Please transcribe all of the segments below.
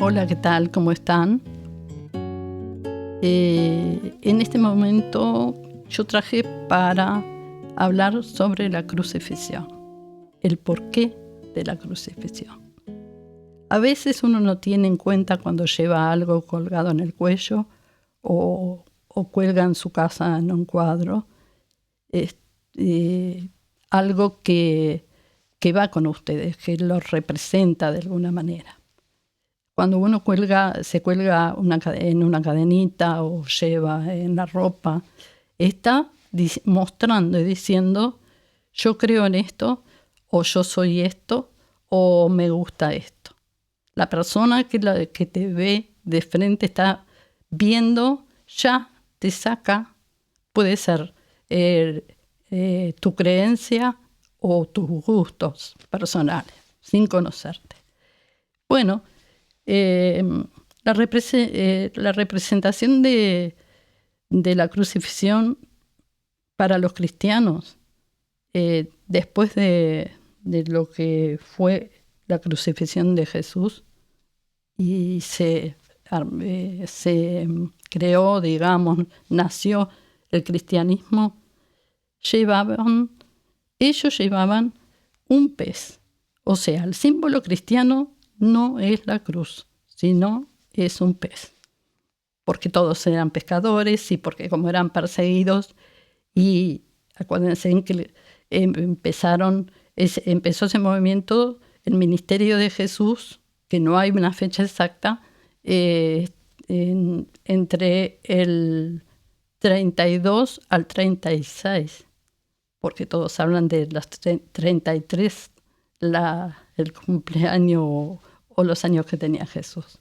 Hola, ¿qué tal? ¿Cómo están? En este momento yo traje para hablar sobre la crucifixión, el porqué de la crucifixión. A veces uno no tiene en cuenta cuando lleva algo colgado en el cuello o cuelga en su casa en un cuadro, algo que va con ustedes, que lo representa de alguna manera. Cuando uno se cuelga en una cadenita o lleva en la ropa, está mostrando y diciendo: yo creo en esto, o yo soy esto, o me gusta esto. La persona que te ve de frente está viendo, ya te saca, puede ser tu creencia o tus gustos personales, sin conocerte. Bueno, la representación de la crucifixión para los cristianos, después de lo que fue la crucifixión de Jesús, y se creó, digamos, nació el cristianismo, ellos llevaban un pez. O sea, el símbolo cristiano no es la cruz, sino es un pez. Porque todos eran pescadores y porque como eran perseguidos, y acuérdense que empezó ese movimiento, el ministerio de Jesús, que no hay una fecha exacta, entre el 32 al 36, porque todos hablan de las 33, el cumpleaños o los años que tenía Jesús.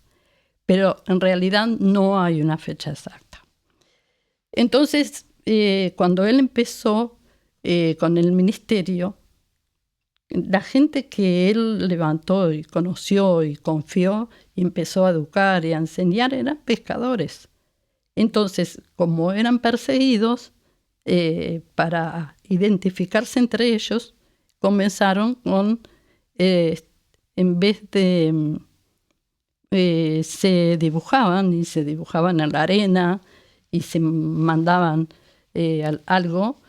Pero en realidad no hay una fecha exacta. Entonces, cuando él empezó con el ministerio, la gente que él levantó y conoció y confió y empezó a educar y a enseñar eran pescadores. Entonces, como eran perseguidos, para identificarse entre ellos, comenzaron con, en vez de, se dibujaban en la arena y se mandaban algo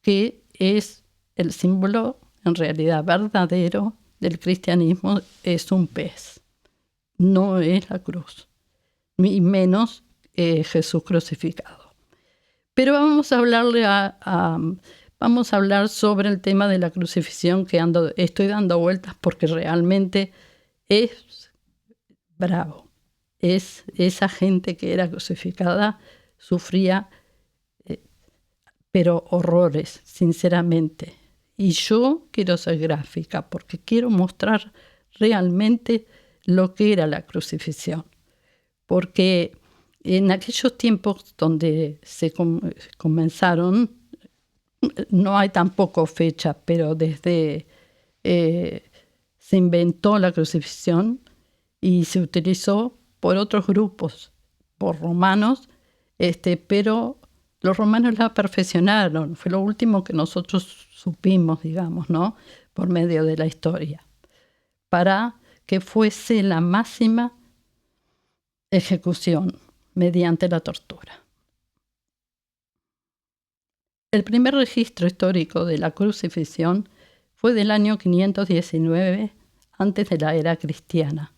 que es el símbolo en realidad verdadero del cristianismo, es un pez, no es la cruz, y menos Jesús crucificado. Pero vamos a hablar sobre el tema de la crucifixión, que estoy dando vueltas porque realmente es bravo. Es esa gente que era crucificada, sufría, pero horrores, sinceramente. Y yo quiero ser gráfica porque quiero mostrar realmente lo que era la crucifixión. Porque en aquellos tiempos donde se comenzaron, no hay tampoco fecha, pero desde se inventó la crucifixión y se utilizó por otros grupos, por romanos, pero los romanos la perfeccionaron. Fue lo último que nosotros supimos, digamos, ¿no?, por medio de la historia, para que fuese la máxima ejecución mediante la tortura. El primer registro histórico de la crucifixión fue del año 519 antes de la era cristiana.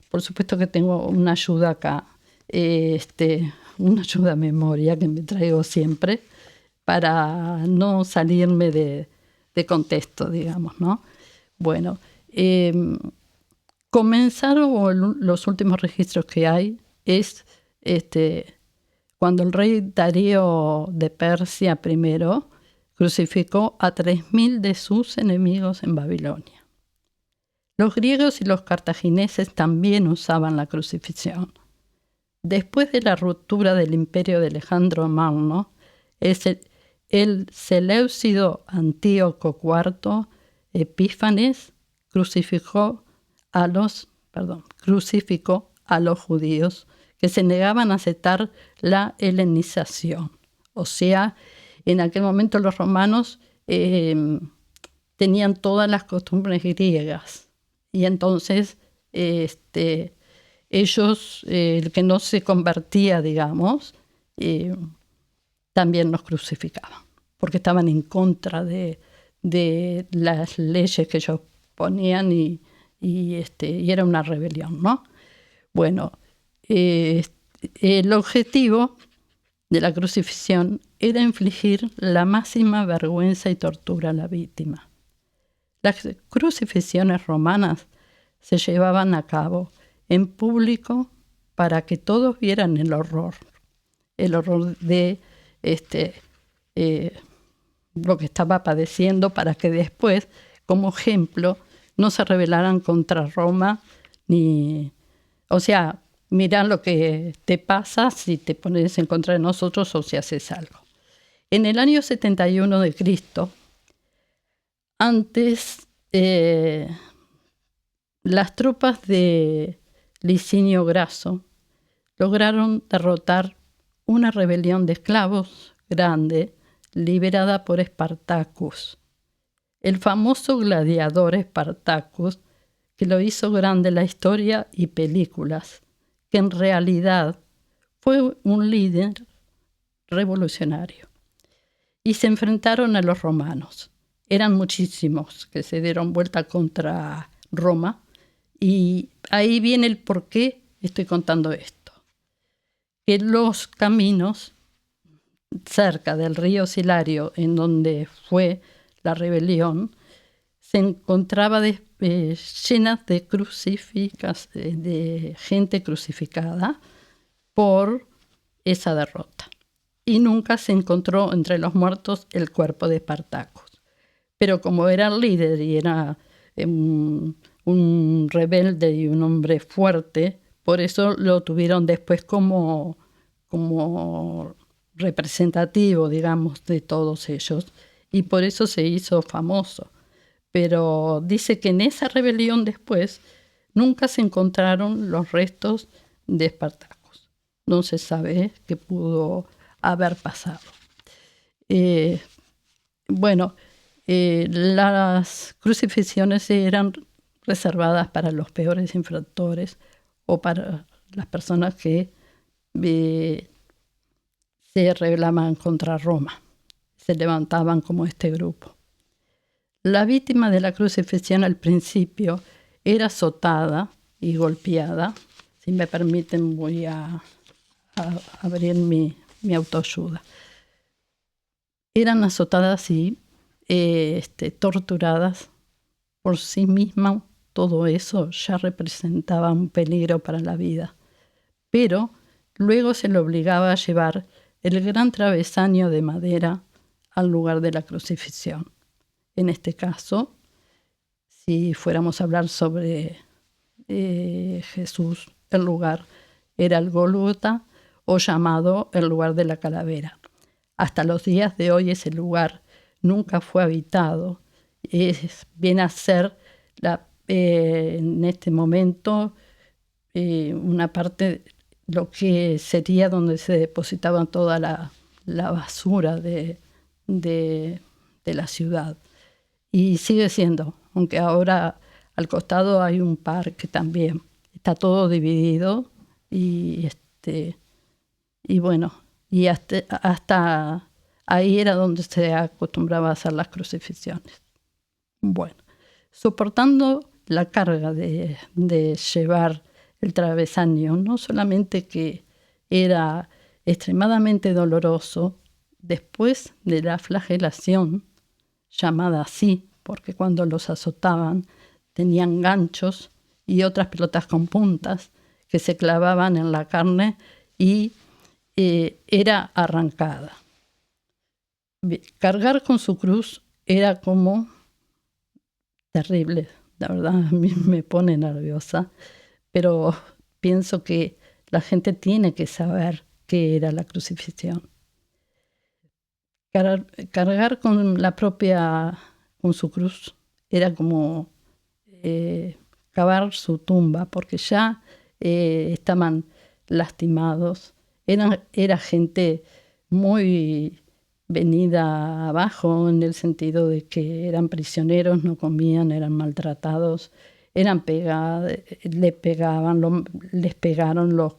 Por supuesto que tengo una ayuda acá, una ayuda a memoria que me traigo siempre para no salirme de contexto, digamos, ¿no? Bueno, comenzaron los últimos registros que hay, es cuando el rey Darío de Persia I crucificó a 3.000 de sus enemigos en Babilonia. Los griegos y los cartagineses también usaban la crucifixión. Después de la ruptura del imperio de Alejandro Magno, el seleucido Antíoco IV Epífanes crucificó a los judíos que se negaban a aceptar la helenización. O sea, en aquel momento los romanos tenían todas las costumbres griegas y entonces ellos, el que no se convertía, digamos, también los crucificaban, porque estaban en contra de las leyes que ellos ponían y era una rebelión, ¿no? Bueno, el objetivo de la crucifixión era infligir la máxima vergüenza y tortura a la víctima. Las crucifixiones romanas se llevaban a cabo en público para que todos vieran el horror de lo que estaba padeciendo, para que después, como ejemplo, no se rebelaran contra Roma, o sea, mirá lo que te pasa si te pones en contra de nosotros o si haces algo. En el año 71 de Cristo, antes, las tropas de Licinio Graso lograron derrotar una rebelión de esclavos grande liderada por Espartacus, el famoso gladiador Espartacus, que lo hizo grande la historia y películas, que en realidad fue un líder revolucionario. Y se enfrentaron a los romanos. Eran muchísimos que se dieron vuelta contra Roma, y ahí viene el por qué estoy contando esto. Que los caminos cerca del río Silario, en donde fue la rebelión, se encontraba llenas de gente crucificada por esa derrota. Y nunca se encontró entre los muertos el cuerpo de Espartacus. Pero como era el líder y era un rebelde y un hombre fuerte, por eso lo tuvieron después como representativo, digamos, de todos ellos, y por eso se hizo famoso. Pero dice que en esa rebelión después nunca se encontraron los restos de Espartacus. No se sabe qué pudo haber pasado. Las crucifixiones eran reservadas para los peores infractores o para las personas que se rebelaban contra Roma, se levantaban como este grupo. La víctima de la crucifixión al principio era azotada y golpeada. Si me permiten, voy a abrir mi autoayuda. Eran azotadas y torturadas por sí mismas. Todo eso ya representaba un peligro para la vida. Pero luego se le obligaba a llevar el gran travesaño de madera al lugar de la crucifixión. En este caso, si fuéramos a hablar sobre Jesús, el lugar era el Gólgota, o llamado el lugar de la calavera. Hasta los días de hoy ese lugar nunca fue habitado. Viene a ser en este momento una parte, lo que sería donde se depositaba toda la basura de la ciudad. Y sigue siendo, aunque ahora al costado hay un parque también. Está todo dividido y bueno, y hasta ahí era donde se acostumbraba a hacer las crucifixiones. Bueno, soportando la carga de llevar el travesaño, no solamente que era extremadamente doloroso, después de la flagelación, llamada así, porque cuando los azotaban tenían ganchos y otras pelotas con puntas que se clavaban en la carne y era arrancada. Cargar con su cruz era como terrible, la verdad a mí me pone nerviosa, pero pienso que la gente tiene que saber qué era la crucifixión. Cargar con su cruz era como cavar su tumba, porque ya estaban lastimados. Era gente muy venida abajo, en el sentido de que eran prisioneros, no comían, eran maltratados. le pegaban, les pegaron, los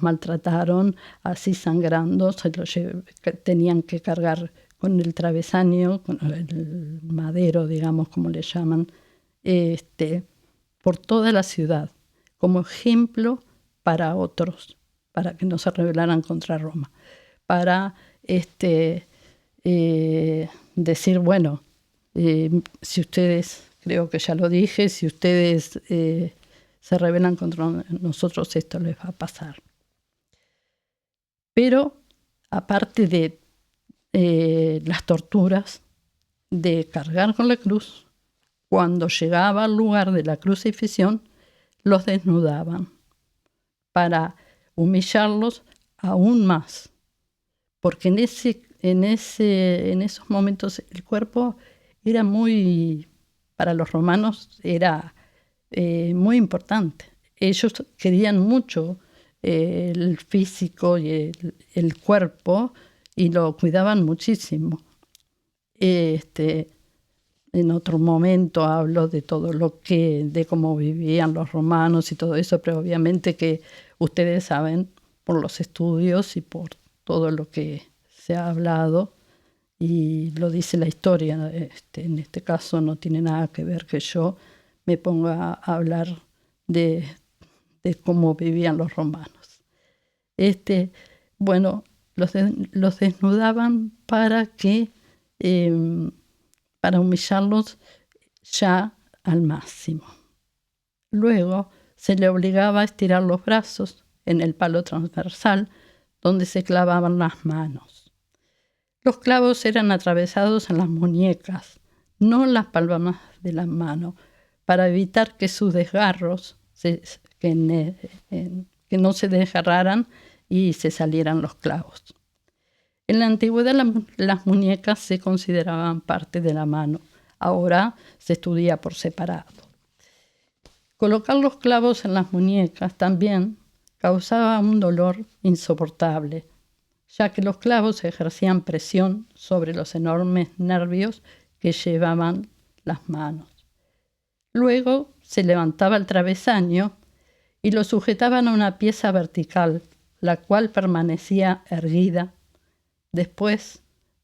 maltrataron, así sangrando, tenían que cargar con el travesaño, con el madero, digamos, como le llaman, por toda la ciudad, como ejemplo para otros, para que no se rebelaran contra Roma, para decir, bueno, si ustedes, creo que ya lo dije, si ustedes se rebelan contra nosotros, esto les va a pasar. Pero aparte de las torturas, de cargar con la cruz, cuando llegaba al lugar de la crucifixión, los desnudaban para humillarlos aún más, porque en esos momentos el cuerpo era para los romanos era muy importante. Ellos querían mucho el físico y el cuerpo y lo cuidaban muchísimo. En otro momento hablo de de cómo vivían los romanos y todo eso, pero obviamente que ustedes saben por los estudios y por todo lo que se ha hablado y lo dice la historia. En este caso no tiene nada que ver que yo me ponga a hablar de cómo vivían los romanos. Bueno, los desnudaban para humillarlos ya al máximo. Luego se le obligaba a estirar los brazos en el palo transversal donde se clavaban las manos. Los clavos eran atravesados en las muñecas, no en las palmas de las manos, para evitar que sus desgarros que no se desgarraran y se salieran los clavos. En la antigüedad las muñecas se consideraban parte de la mano. Ahora se estudia por separado. Colocar los clavos en las muñecas también causaba un dolor insoportable, ya que los clavos ejercían presión sobre los enormes nervios que llevaban las manos. Luego se levantaba el travesaño y lo sujetaban a una pieza vertical, la cual permanecía erguida después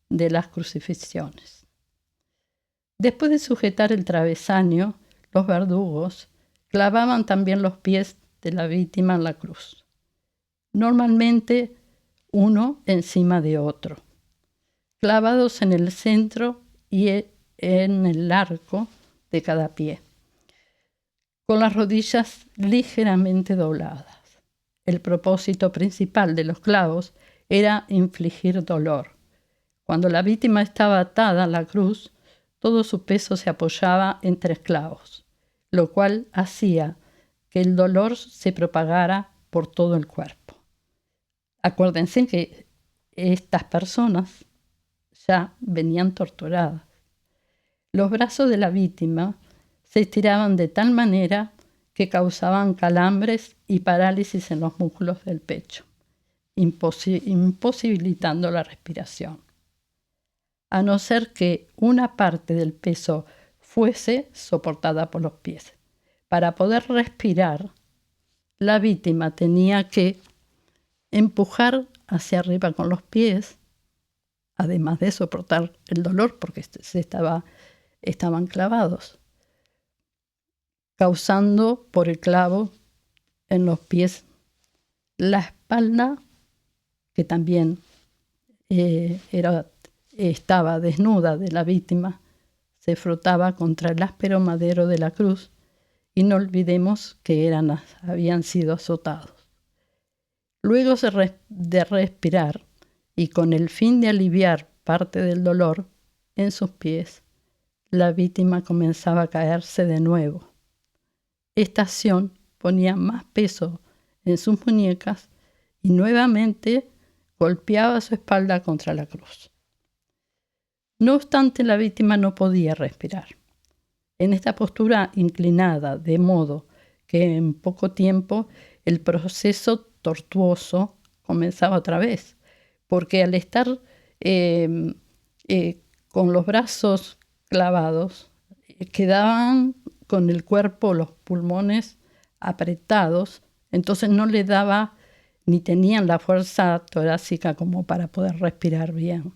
de las crucifixiones. Después de sujetar el travesaño, los verdugos clavaban también los pies de la víctima en la cruz, normalmente uno encima de otro, clavados en el centro y en el arco de cada pie, con las rodillas ligeramente dobladas. El propósito principal de los clavos era infligir dolor. Cuando la víctima estaba atada a la cruz, todo su peso se apoyaba en 3 clavos, lo cual hacía que el dolor se propagara por todo el cuerpo. Acuérdense que estas personas ya venían torturadas. Los brazos de la víctima se estiraban de tal manera que causaban calambres y parálisis en los músculos del pecho, imposibilitando la respiración, a no ser que una parte del peso fuese soportada por los pies. Para poder respirar, la víctima tenía que empujar hacia arriba con los pies, además de soportar el dolor porque estaban clavados, causando por el clavo en los pies la espalda, que también estaba desnuda de la víctima, se frotaba contra el áspero madero de la cruz y no olvidemos que habían sido azotados. Luego de respirar y con el fin de aliviar parte del dolor en sus pies, la víctima comenzaba a caerse de nuevo. Esta acción ponía más peso en sus muñecas y nuevamente golpeaba su espalda contra la cruz. No obstante, la víctima no podía respirar. En esta postura inclinada, de modo que en poco tiempo el proceso tortuoso comenzaba otra vez, porque al estar con los brazos clavados, quedaban con el cuerpo, los pulmones apretados, entonces no le daba ni tenían la fuerza torácica como para poder respirar bien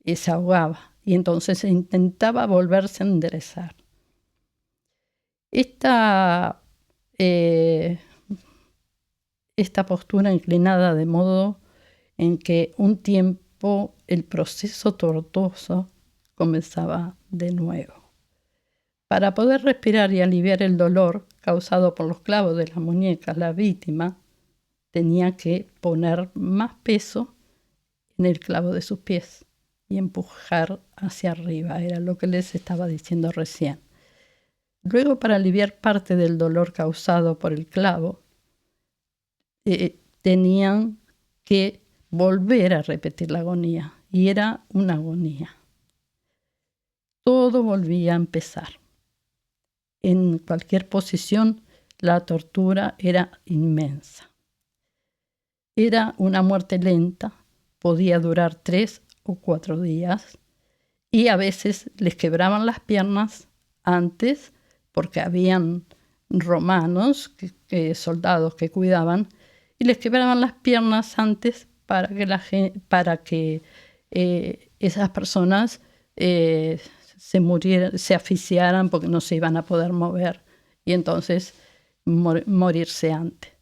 y se ahogaba y entonces intentaba volverse a enderezar. Esta postura inclinada de modo en que un tiempo el proceso tortuoso comenzaba de nuevo. Para poder respirar y aliviar el dolor causado por los clavos de las muñecas, la víctima tenía que poner más peso en el clavo de sus pies y empujar hacia arriba. Era lo que les estaba diciendo recién. Luego, para aliviar parte del dolor causado por el clavo, tenían que volver a repetir la agonía. Y era una agonía. Todo volvía a empezar. En cualquier posición, la tortura era inmensa. Era una muerte lenta, podía durar 3 o 4 días y a veces les quebraban las piernas antes porque habían romanos, soldados que cuidaban, y les quebraban las piernas antes para que esas personas se asfixiaran porque no se iban a poder mover y entonces morirse antes.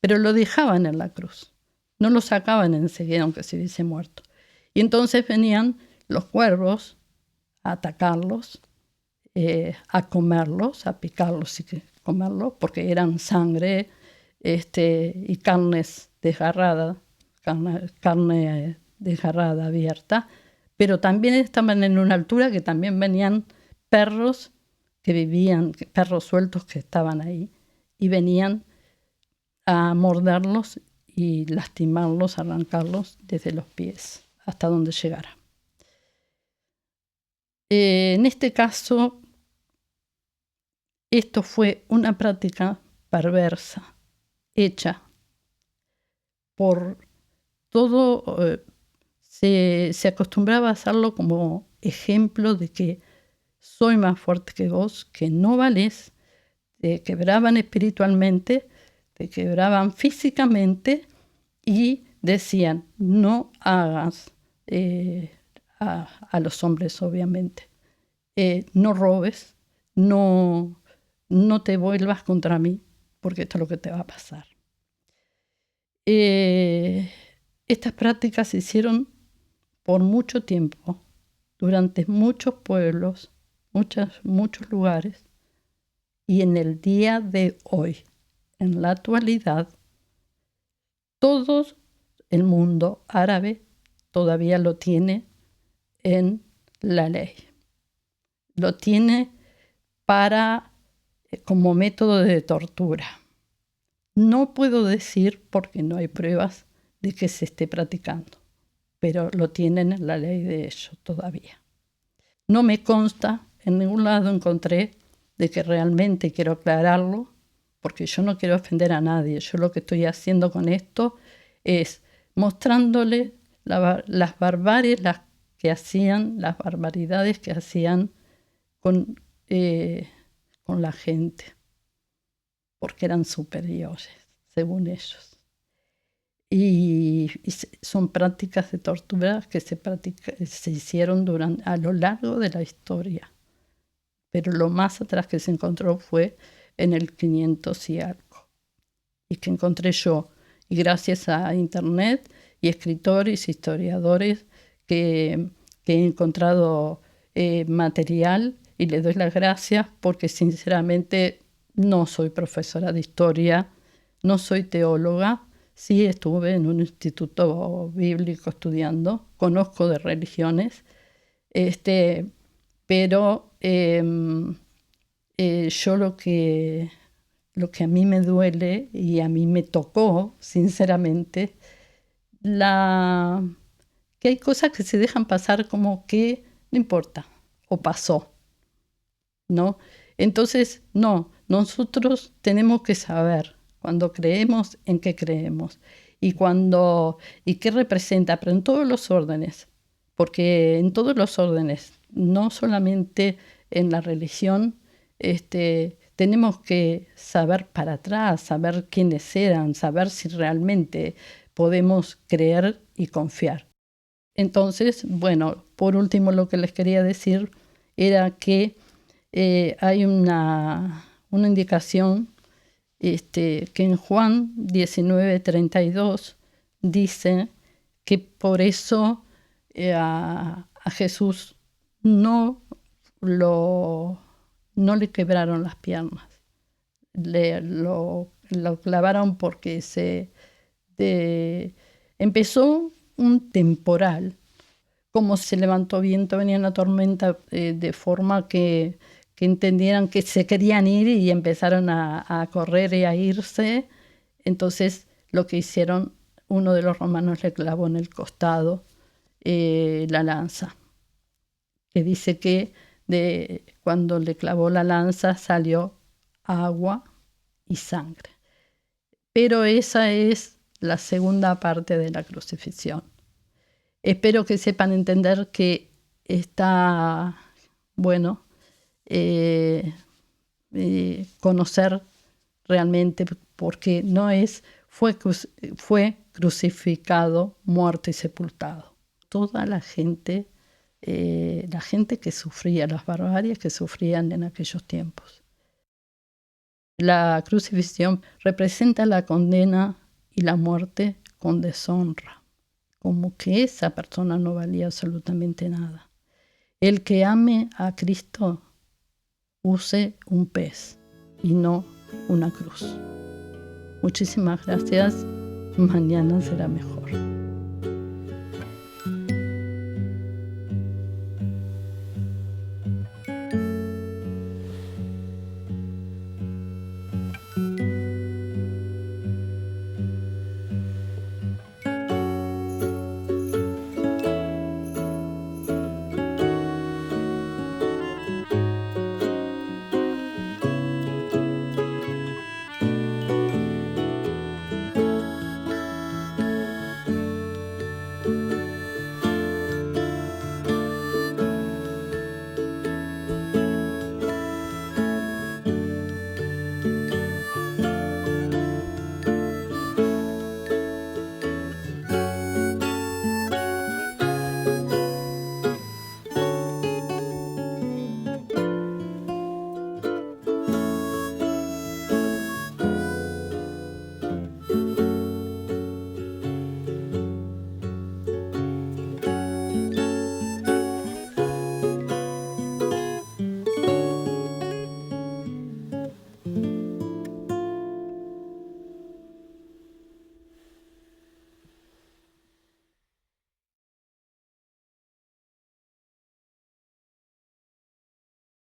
Pero lo dejaban en la cruz, no lo sacaban enseguida aunque se hubiese muerto. Y entonces venían los cuervos a atacarlos, a comerlos, a picarlos y comerlos, porque eran sangre y carnes desgarradas, carne desgarrada, abierta, pero también estaban en una altura que también venían perros que vivían, perros sueltos que estaban ahí, y venían a morderlos y lastimarlos, arrancarlos desde los pies hasta donde llegara. En este caso, esto fue una práctica perversa, hecha por todo, se acostumbraba a hacerlo como ejemplo de que soy más fuerte que vos, que no valés, te quebraban espiritualmente, te quebraban físicamente y decían, no hagas a los hombres, obviamente, no robes, no te vuelvas contra mí, porque esto es lo que te va a pasar. Estas prácticas se hicieron por mucho tiempo, durante muchos pueblos, muchos lugares, y en el día de hoy, en la actualidad, todo el mundo árabe todavía lo tiene en la ley. Lo tiene como método de tortura. No puedo decir porque no hay pruebas de que se esté practicando, pero lo tienen en la ley de ellos todavía. No me consta, en ningún lado encontré de que realmente quiero aclararlo, porque yo no quiero ofender a nadie. Yo lo que estoy haciendo con esto es mostrándole las barbaridades que hacían con la gente, porque eran superiores, según ellos. Y son prácticas de tortura que se hicieron a lo largo de la historia. Pero lo más atrás que se encontró fue en el 500 y algo. Y que encontré yo. Y gracias a Internet y escritores, historiadores, que he encontrado material y les doy las gracias porque sinceramente no soy profesora de historia, no soy teóloga. Sí estuve en un instituto bíblico estudiando, conozco de religiones, pero yo lo que a mí me duele y a mí me tocó, sinceramente, que hay cosas que se dejan pasar como que no importa, o pasó, ¿no? Entonces, no, nosotros tenemos que saber cuando creemos en qué creemos y qué representa, pero en todos los órdenes, porque en todos los órdenes, no solamente en la religión, tenemos que saber para atrás, saber quiénes eran, saber si realmente podemos creer y confiar. Entonces, bueno, por último lo que les quería decir era que hay una indicación que en Juan 19:32 dice que por eso a Jesús no le quebraron las piernas. Lo clavaron porque empezó un temporal. Como se levantó viento, venía una tormenta, de forma que entendieran que se querían ir y empezaron a correr y a irse. Entonces lo que hicieron, uno de los romanos le clavó en el costado la lanza, que dice que cuando le clavó la lanza salió agua y sangre. Pero esa es la segunda parte de la crucifixión. Espero que sepan entender que está bueno conocer realmente, porque no es, fue crucificado, muerto y sepultado. Toda la gente que sufría, las barbaries que sufrían en aquellos tiempos. La crucifixión representa la condena y la muerte con deshonra, como que esa persona no valía absolutamente nada. El que ame a Cristo use un pez y no una cruz. Muchísimas gracias. Mañana será mejor.